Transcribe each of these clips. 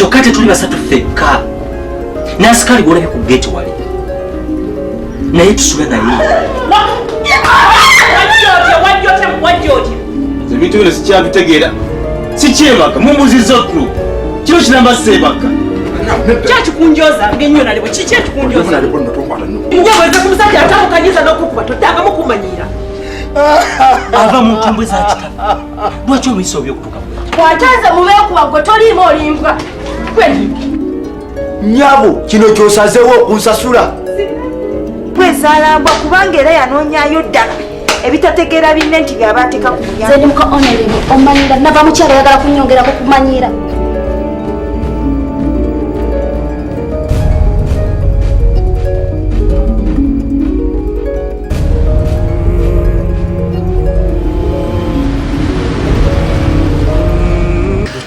Chokate tuli basatu feka. Na askari gole ku gate wale. Na yetu sura na yeye. Wajote. Zebitu bino sikyabitegeera. Sikyebaka mumuzizokru. Kino kinamba sebaka. Chachi kunjoza ngenyo nalebo chiche kunjoza nalebo notongwana no ngweze kumusajja atamukanyiza nokukuba totanga mukumanyira ava mu ntumbwe za kitaba lwaki omisobyo okutuka kwatanze mubeeku wagwe toliimo olimbwa kweli nyabo kino kyosazeewo okunsasula kwezaalambwa kubanga era yanoonyaayo ddala ebitategeera binne nti byabaateeka ku mulyango zedi muka onerebo omanyira nava mukyala yagala kunyongerako kumanyira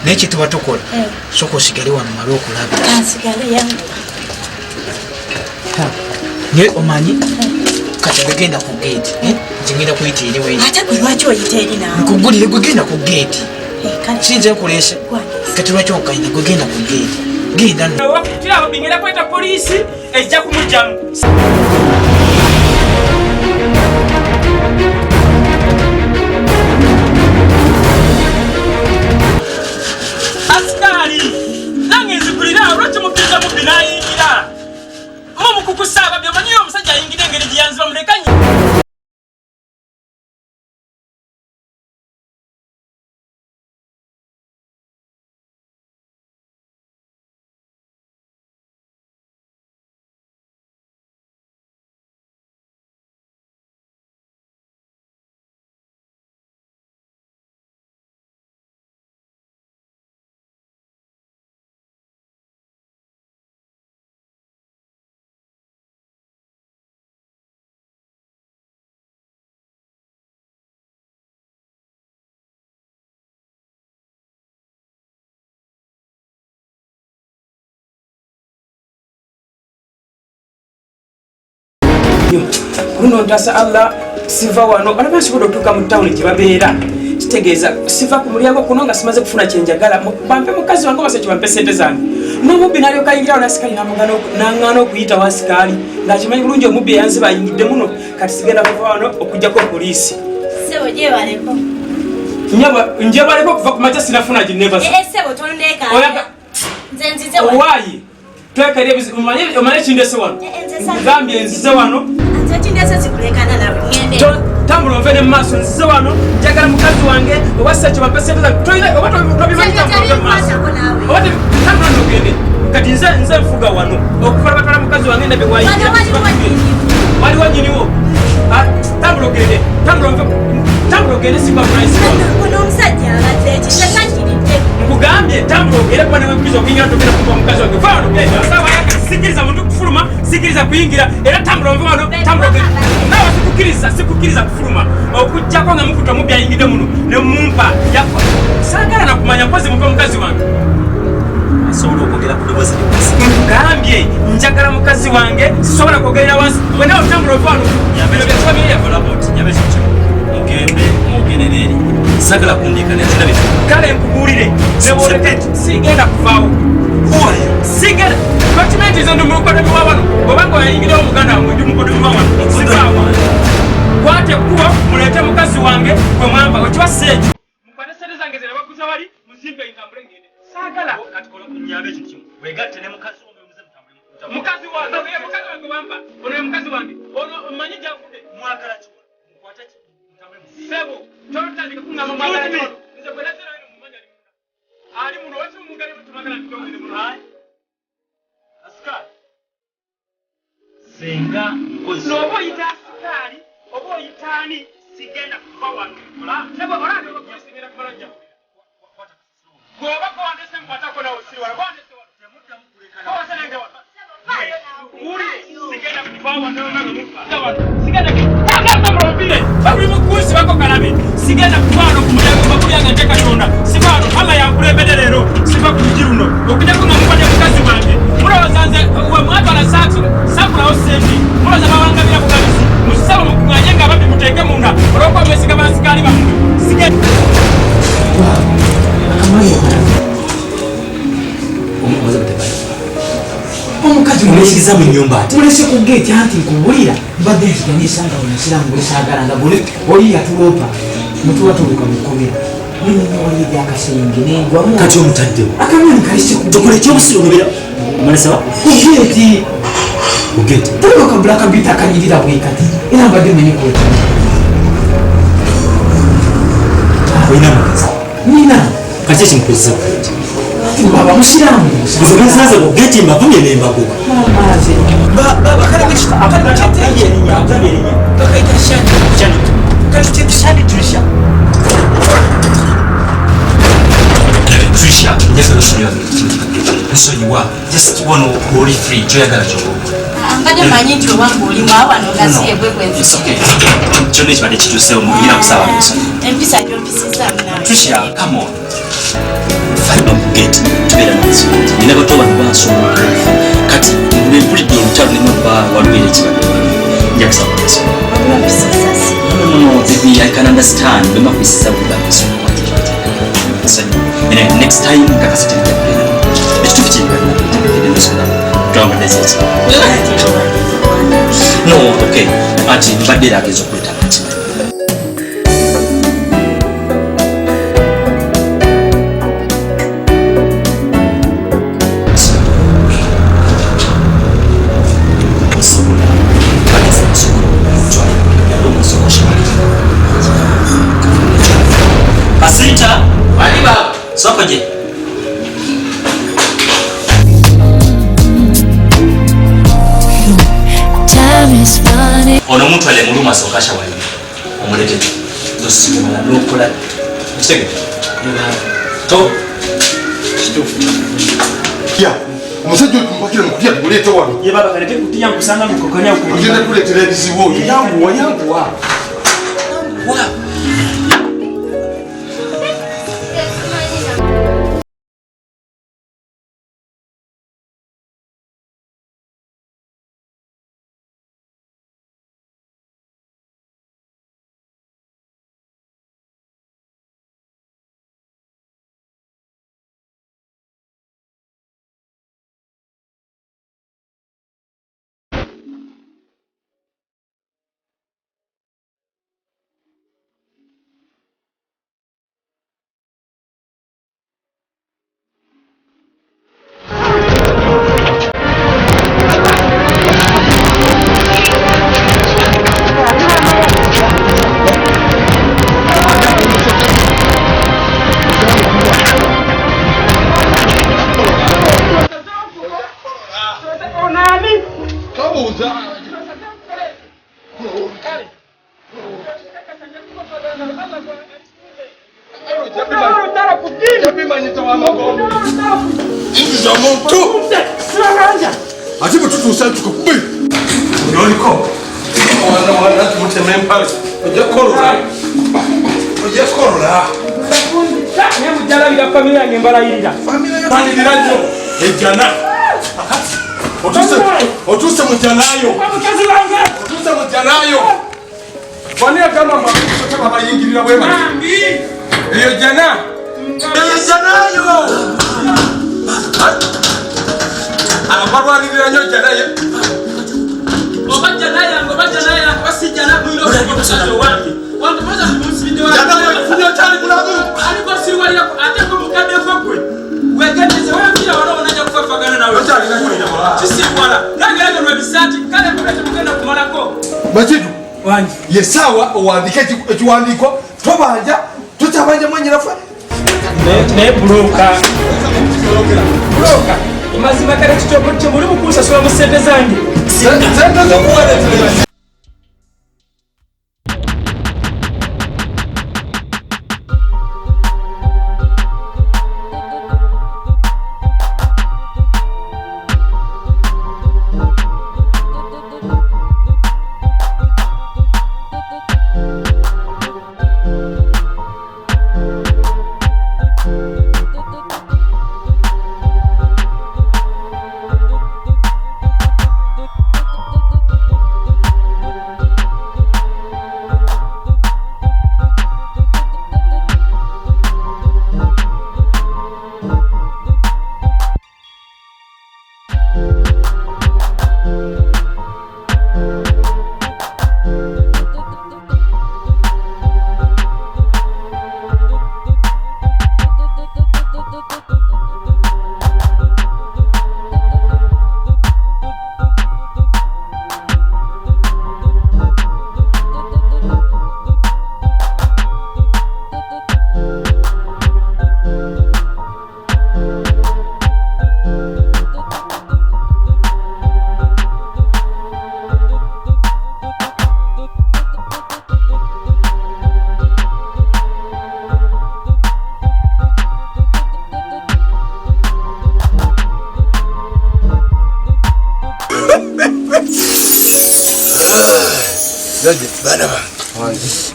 Neki tuba tukola soko sigale wano malo okulaba sigale yangu ne omanyi kati begenda ku gate njingenda kuyita eri weyi ate gwe lwaki oyita eri nawe nkugulire gwegenda ku gate sinze nkulese kati lwaki okayina gwegenda ku gate genda wakutira abo bingera kweta polisi ejja kumujjamu askari nange nzigulira lwaki mukiriza mubbi n'ayingira mukukusaba byomanyiyo omusajja ayingire engeri giyanziba mulekanye kuno ntasa Allah siva wano alaba nsobola okutuuka mu tawuni gye babeera kitegeeza siva ku mulyango kuno nga simaze kufuna kyenjagala bampe mukazi wange obasa kyebampe sente zange n'omubbi n'alyoka ayingirawo n'asikaali n'aŋŋaana okuyita wa asikaali ng'akimanyi bulungi omubbi eyanziba ayingidde muno kati sigenda kuva wano okugjako poliisi sebo gyebaleko njebaleko okuva ku makya sinafuna ginneva sebo tondeeka nze nzize owaayi twekere omanye ekindese wano gambye nzize wano tambula onve ne mumaaso nzize wano njagala mukazi wange obasa kyebampe sente zange oba tobimanyitambula mumaaso oba tambula nogende kati nze nfuga wano okuva batwala mukazi wange nabe waliwo nyiniwo tambula ogende tambula ogende nkugambye tambula ogere kuba newekwiza okuyingira togenda kuba mukazi wange vano genda sikiriza muntu kufuluma sikiriza kuyingira era tambula onve wano tambula ogende nawe sikukiriza kufuluma okujjako nga mukuta mubbi ayingidde muno nemumpa saagala nakumanya mpozi mumpe mukazi wange asobola okwogera ku ddoboozi nkugambye njagala mukazi wange sisobola kwogerera wansi wenawe otambula ove wano mugende mugendereri sagala kundikana zirabe kale nkubuulire sigenda kuvaawo sigenda document zo ndi mukodemi wa wano obanga oyayingirawo omuganda wange ndi mukodemi wa wano sivaawo kwate kubo mulete mukazi wange gwe mwamba wekiwasa ekyo mukwate sente zange zena baguza wali muzimbe ntambule ngende saagala kati kola kunyabe ekyo kimu wegatte ne mukazi wange mukazi wange wamba ono ye mukazi wange ono omanyi gyavude mwagala ki mukwate ki sebo totandika kungamba mwagala ki nze bwe natera eno mumanya ali muno wati mugale tumagala ntongere muno hayi askari senga mpozi nobo yita askari obo yitani sigenda kuva wano sebo olande bakusigera kubalanja goba ko andese mkwatako na usiri wala ko andese wala temutta mukulekana ko wasenenge wala uri sigenda kuva wano na mufa sigenda tamrombile bakuli mukusi bako kalabe sigenda kuva wano kumulyango bakulyanga nte katonda siva wano ama yankulembedde leero siva ku kiruno okujjako nga mukwate mukazi wange mulowooza nze mwatwala sakulawo sente mulowooza babangabira bugabizi musaba mukunganye nga babbi muteeke munda olwokuba mwesiga bansikaali bamwe Oyingiriza mu nyumba ati. Mulese ku gate anti nkubulira. Mbadde nziganyisa nga onasiramu mulisagala nga buli oli yatulopa. Mutuwa tuluka mukomera. Mwenye wali yakasenge n'engwamu. Kati omutaddewo. Akamani kalise ku. Tokole kyobusiro ngobera. Malesa. Ku gate. Ku gate. Tulo kabla kabita kanyirira bwekati. Era mbadde menye ko. Oyina makazi. Nina. Kati ekinkukozesa ku gate. Baba musiramu. Nze ku gate mbavumye n'embagoba. Mamaze. Baba kale kishita akali kiteje nya akabere nya. Bakaita shani. Shani. Kati shani tulisha. Trisha, njagala osonyiwa nsonyiwa just wano oli free kyoyagala kyoba Angade manyi nti owange oli mwawano ngasiye bwebwenzi. Kyonna ekibadde kituusewo muyina kusaba Empisa gy'ompisiza muna. Trisha, come on. Faliba mu gate tubeera n'omuzibu. Nina bato bano bansoma kati bwe mpulidde olutalo ne mubba waliwo ekibadde nja kusaba mugaso. No, baby, I can understand. Bema kuisiza bubaso. And next time kakasa tena. Ekitu kikyingana. Drama desert. No, okay. Ati mbadde lagezo kuleta kati. Asita, waliba, soko je. Ono muntu ale muluma sokasha wali. Omulete. Zosimala nokola. Chege. To. Ya, umusajja okumpakira mukutya tuleeta wano. Ye baba kaleke kutiya kusanga mukokanya ku. Ogenda kuleetera ebizibu oyo. Yanguwa. Wa. Ati bututuusa tukukube. Yoliko. Wana tumuteme mpale. Ojja kolola. Ne mujala bya familia yange mbalayirira. Familia nnyo. Ejjana. Otuuse mujjanayo. Mukazi wange. Otuuse mujjanayo. Wani agamba mwakusote babayingirira bwe bati. Eyo jjana. Eyo jjanayo. Abalwanirira nnyo jjanayo. Obajja naye basijjana kuiro omukazi wange. Wange maza kumusibidde wa. Jjanayo efunye kyali mulamu. Aliko siwalira ate ko mukadde gwe. Wegendeze wabira wano onajja kufafagana nawe. Okyalina nnyo wala. Kisiwala. Nange lero bisati kale kubete mugenda kumalako. Majidu. Wange. Ye sawa owandike ekiwandiiko tobanja tokyabanja mwanyinafe. Ne buloka. Buloka. Mazima kale kitoko kye muli mukunsasula mu ssente zange. Sente zokuwaleetera.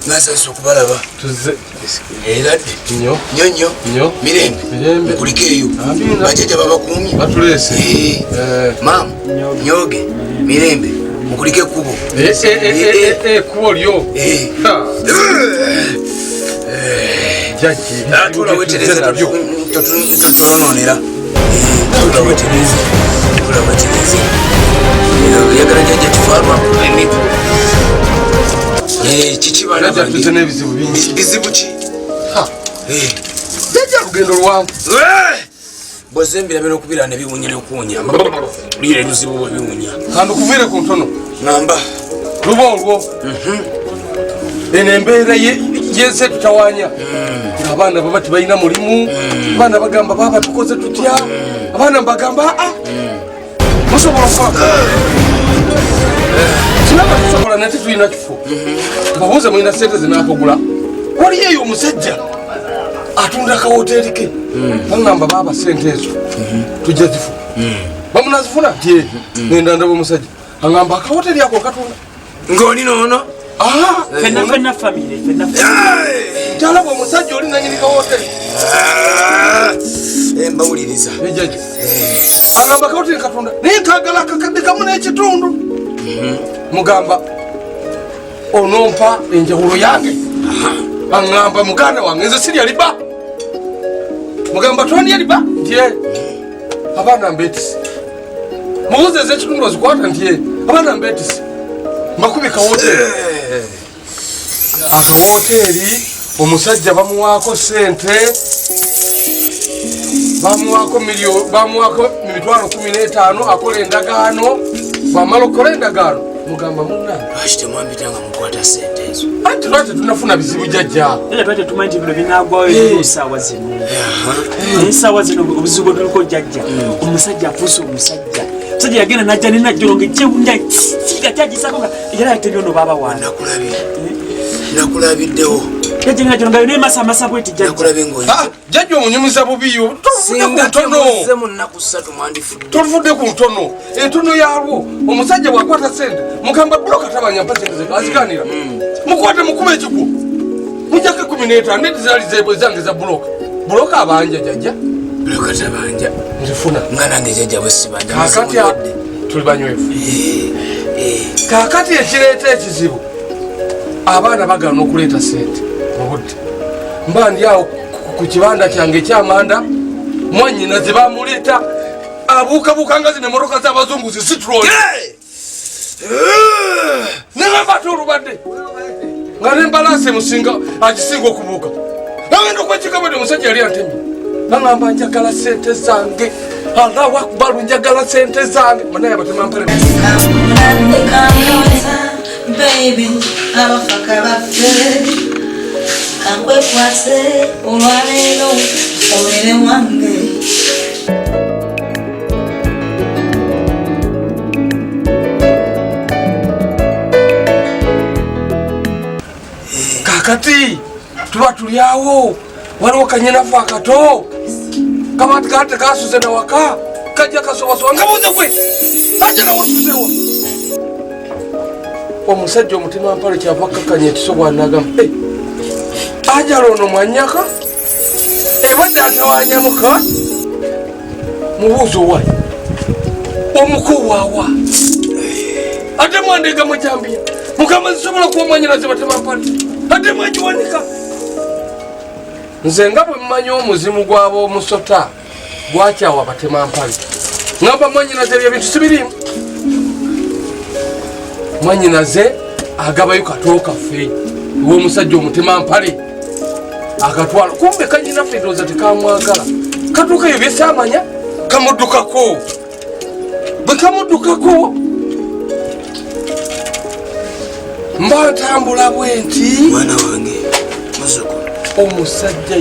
Ngasa sokubalaba. Tuze. Era Nyo. Nyo. Mirembe. Kulikeyo. Bajeja baba kumi. Batulese. Mam. Nyoge. Mirembe. Mukulike kubo. Kubo lyo. Jaji. Atula wetereza tutononera. Atula wetereza. Yagala jaja tufarwa emipu. Chichibana tuze nebizibu bingi. Bizibu ki? Jaja lugendo lwangu. Bozembira bino kubira ne biwunya n'okuwunya. Lire luzibu biwunya. Kandi kuvire ku ntono. Ngamba. Lubolwo. Enembeera yense tutawanya. Abaana babati balina mulimu. Abaana bagamba baba tukoze tutya. Abaana bagamba musobola kwa. Sinaba tusobola nati tulina kifo. Babuze mwina sente zinakogula. Wali yeyo omusajja atunda ka hoteli ke. Bangamba baba sente ezo. Tujja zifu. Bamunazifuna tie. Nenda ndabo omusajja. Angamba ka hoteli yako katunda. Ngoni nono. Fena family. Talabo omusajja oli nanyini ka hoteli. Mbawuliriza. Ejaji. Angamba ka hoteli katunda. Nikagala kakadde kamu n'ekitundu. Mugamba onompa enjawulo yange. Angamba muganda wange nze siri aliba. Mugamba twani aliba? Ndiye. Abana mbetisi. Mubuze ekitundu ozikwata ndiye. Abana mbetisi. Makubi ka hoteli. Aka hoteli omusajja bamuwaako sente. Bamuwaako mitwalo 15 akola endagaano. Bamala okukola endagaano mugamba munna. Lwaki temwambitanga mukwata sente ezo? Anti lwaki tunafuna bizibu jjajja. Era twate tumanyi nti bino binaagwayo essaawa zino. Essaawa zino obuzibu tuliko jjajja. Omusajja afuuse omusajja. Omusajja yagenda n'ajja n'enajjolo ng'ekyewunda kiga kyagisako nga era yateri ono baaba wana. Nakulabiddewo. Jjajja n'ajjolo nga yona emasamasa bweti jjajja. Nakulabe ng'oyi. Jjajja omunyumiza bubiyo. Singa tumuze mu nnaku 3 mwandifudde. Tolufudde ku ntono. Entono yalwo omusajja bw'akwata sente mugamba buloka tabanya mpasente aziganira. Mukwate mukube ekigwo. Mujjako 15 ndeti zaali zeebwe zange za buloka. Buloka abanja jjajja. Buloka tabanja. Nzifuna. Nga nange jjajja bwe sibanja. Kakati tuli banywefu. Kakati ekireeta ekizibu. Abaana bagana okuleeta sente mu budde. Mba ndi awo ku kibanda kyange ekyamanda mwannyina ze bamuleeta abuukabuuka nga zino emmotoka z'abazungu zisitroli. Nengamba ate olubadde nga n'embalaasi emusinga agisinga okubuuka. Nagenda okwekika bwedde omusajja yali antemye. Nangamba njagala sente zange. Allahu akbar, njagala sente zange. Banaye abatemampale. Baby, abafaka baffe kankwekwase olwaleero olere wange. Kakati tuba tulyawo waliwo kanyinafu akato kamati kate kasuze na waka kajja kasobasoba nga buze gwe ajja nawasuzewa. Omusajja omutima mpale kyava kakanya ekisobwa nagamba ajala ono mwanyaka ebadde atawanyamuka mubuuzo wa omuko waawa ate mwandega mujambia mukama zisobola kuba mwanyinaze batema mpale ate mwagiwanika. Nze nga bwe mmanyi omuzimu gw'aba omusota gwakyawa batema mpale ngamba mwanyinaze ebyo bintu sibirimu. Mwanyinaze agabayo katoo kaffe w'omusajja omutema mpale akatwala kumbe kanyinafe ndowooza tekamwagala katuukayo byesamanya kamuddukako. Bwe kamuddukako mba ntambula bwe nti mwana wange muzzukulu omusajja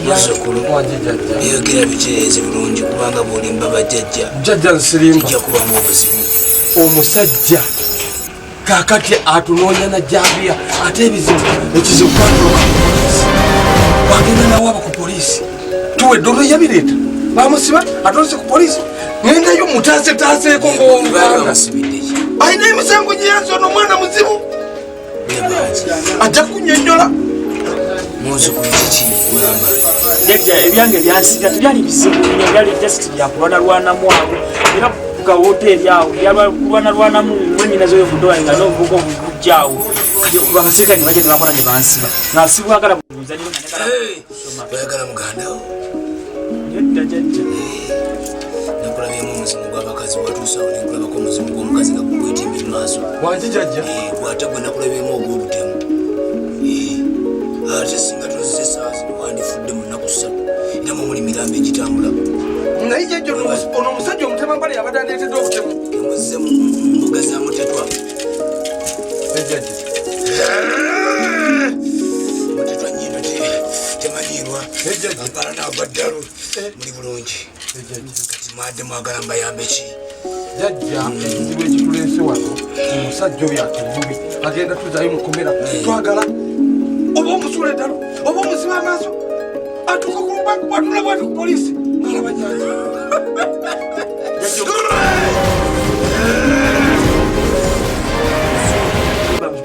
wanje jjajja yogera bitereeze bulungi kubanga bw'olimba bajjajja jjajja nsirimba ojja kubamu obuzibu. omusajja kakati atunoonya na jambiya ate ebizibu ekizibu kwatuloka ku poliisi wagenda nawe aba ku poliisi tuwedde ono yabireeta bamusiba atolese ku poliisi ngendayo mutaasetaaseko ng'oluganda alina emisango gyeyansi ono omwana muzibu ajja kunnyonnyola jajja ebyange byansiga tebyali bizibu nnyo byali just byakulwanalwanamu awo era ka hoteri awo byalwanalwanamu mwenyina zoyo muto wange nga n'obuvuga obujjaawo abasirikale ne bagenda bakola ne bansiba nasibwagala buzaniro bayagala mugandawo nedda jajja nakulabyemu omuzimu gw'abakazi watuusawo nenkulabako omuzimu gw'omukazi nga gugwetimba emaaso wangi jajja gwate gwe nakulabyemu ogw'obutemu ate singa tozise esaawa zino wandifudde mu nnaku ssatu era mumuli mirambo egitambula naye jajja ono omusajja omutema mbale yabadde andeetedde obutemu emuzze mu mbuga za mutetwa jajja mutetwa nyino temanyirwa ampala naabaddalu muli bulungi kati mwadde mwagala mbayambe ki jajja ekizibu ekituleese wano omusajja oyo atububi agenda tuzayo mukomera twagala oba omusula eddalo oba omuziba amaaso atuuka watula bwati ku poliisi alaba jajja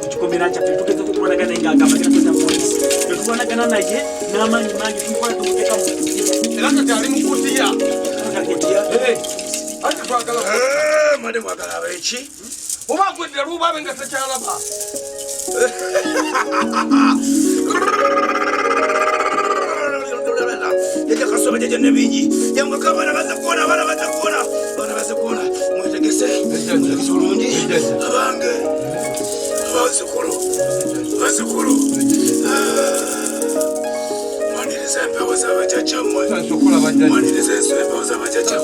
kukikomera kyaffe tugeza kukulwanagana ngaagamba genda kweta polisi tetulwanagana naye n'amaanyi mangi tukola tumuteeka mu era kati ali mukutiya ate twagala mwadde mwagala abeki oba agwedde luba abe nga takyalaba Jaja kasoba jaja nebingi yangu kabana baza kuona bana baza kuona mwetegese mwetegese bulungi abange abazukulu mwaniriza empewo z'abajaja mmwe mwaniriza empewo z'abajaja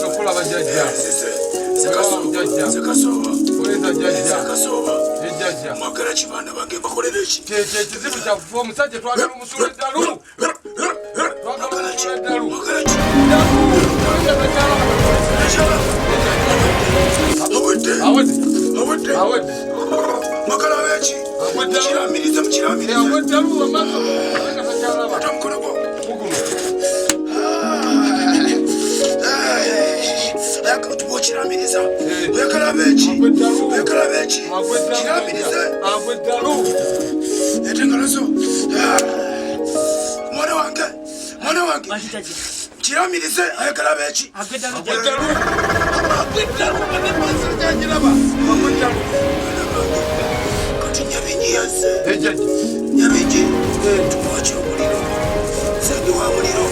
zekasoba mwagala kibanda bange bakolera eki ekizibu kyafufa omusajja twagala omusula eddalu awedde mwagala beki mukiramiriza mukono gwo kiramiriza oyagala beki kiramirize etengalazo mwana wange kiramirize ayagala beki kati nyabingi yazze nyabingi tumwakira omuliro zange wa muliro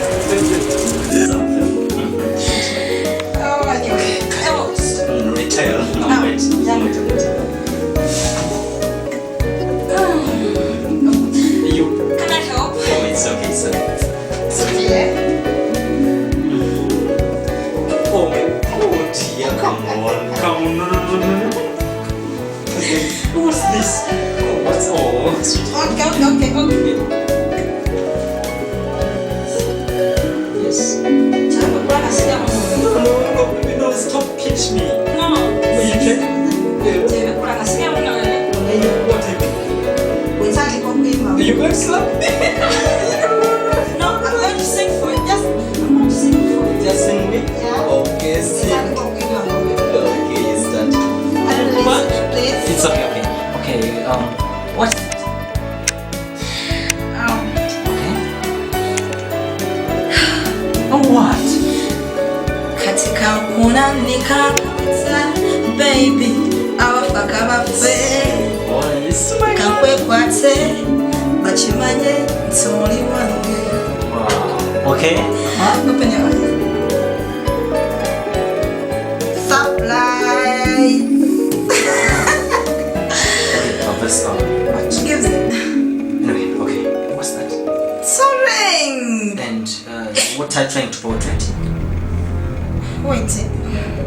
Can I help? Oh, it's okay, sir. Oh, dear, come on. No. What's this? Okay. Yes. No, stop pinch me. No. Are you going to slap me? No, I'm going to sing for you. I'm going to sing for you. Just sing me? Yeah. Okay, sing. Okay, you start. Please. It's okay. Okay, what's it? Okay. Oh, what? Katika kunanika baby abafaka bafe kakwekwate bakimanye nti oli wange. Okay. Openya wange. Supply. Let's start. Gives it. Anyway, okay. What's that? Soaring. And what are you trying to portray? Wait.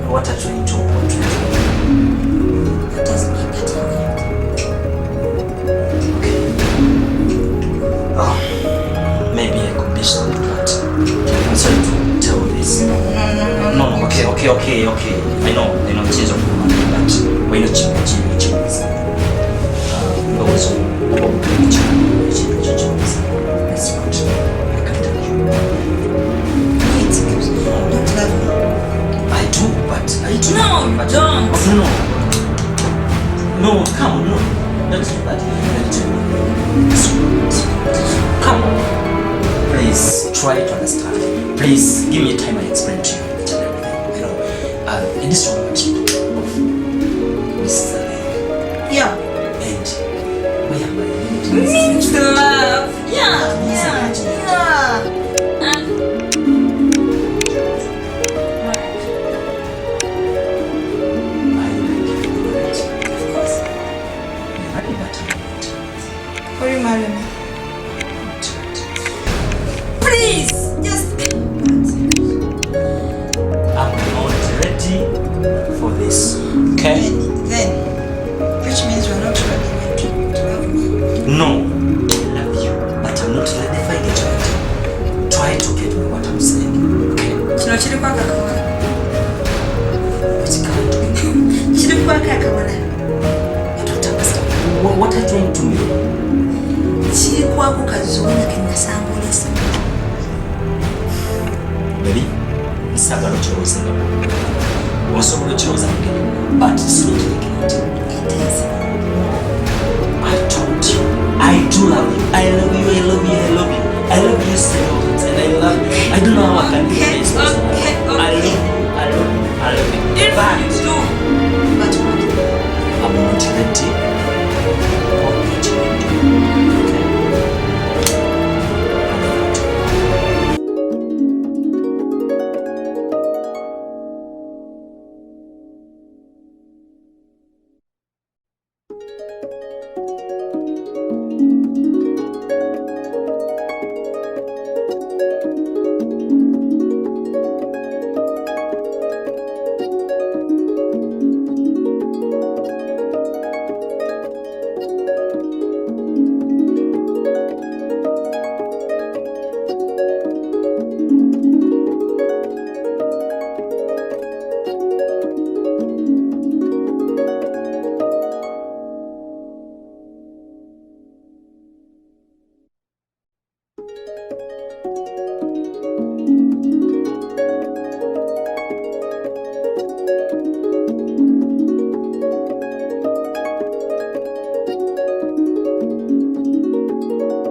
What are you trying to portray? That doesn't mean that. Maybe I could be sorry, but I'm sorry to tell this. No. Okay. I know, change of woman, but we're not change. That's what I can tell you. Wait, don't love me. I do, but I do. No, don't. No, come on, no. Don't do that. try to understand. Please give me a time and explain to you. You know, in this moment, Mrs. Yeah. And we are married. We need to love. Yeah. Will you marry me? Please, just. I'm not ready for this. Okay? Then, which means you're not ready to love me. No, I love you, but I'm not ready if I get ready. Try to get me what I'm saying. Okay? Which kind? I don't understand. What are you doing to me? Baby, nsagala okirowoozengako. Osobola okirowoozako, but it's not like it. It is.